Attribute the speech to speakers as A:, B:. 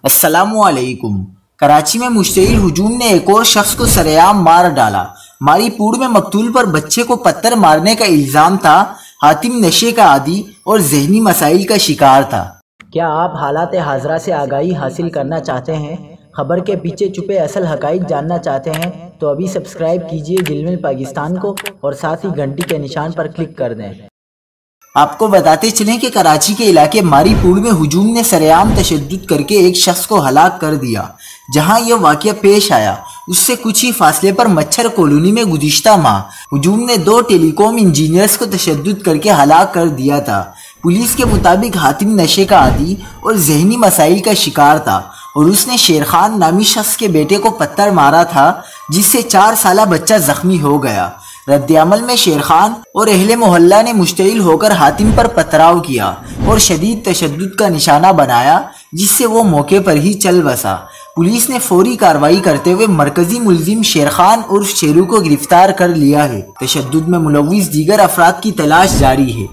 A: السلام علیکم۔ کراچی میں مشتعل ہجوم نے ایک اور شخص کو سرعام مار ڈالا۔ ماری پور میں مقتول پر بچے کو پتھر مارنے کا الزام تھا۔ حاتم نشے کا عادی اور ذہنی مسائل کا شکار تھا۔
B: کیا آپ حالات حاضرہ سے آگاہی حاصل کرنا چاہتے ہیں؟ خبر کے پیچھے چھپے اصل حقائق جاننا چاہتے ہیں تو ابھی سبسکرائب کیجئے جلمل پاکستان کو اور ساتھ ہی گھنٹی کے نشان پر کلک کر دیں۔
A: آپ کو بتاتے چلیں کہ کراچی کے علاقے ماری پور میں ہجوم نے سرعام تشدد کر کے ایک شخص کو ہلاک کر دیا۔ جہاں یہ واقعہ پیش آیا اس سے کچھ ہی فاصلے پر مچھر کالونی میں گزشتہ ماہ ہجوم نے 2 ٹیلی کام انجینئرز کو تشدد کر کے ہلاک کر دیا تھا۔ پولیس کے مطابق حاتم نشے کا عادی اور ذہنی مسائل کا شکار تھا اور اس نے شیر خان نامی شخص کے بیٹے کو پتھر مارا تھا جس سے 4 سالہ بچہ زخمی ہو گیا۔ رد عمل میں شیر خان اور اہل محلہ نے مشتعل ہو کر حاتم پر پتھراؤ کیا اور شدید تشدد کا نشانہ بنایا جس سے وہ موقع پر ہی چل بسا۔ پولیس نے فوری کارروائی کرتے ہوئے مرکزی ملزم شیر خان عرف شیرو کو گرفتار کر لیا ہے۔ تشدد میں ملوث دیگر افراد کی تلاش جاری ہے۔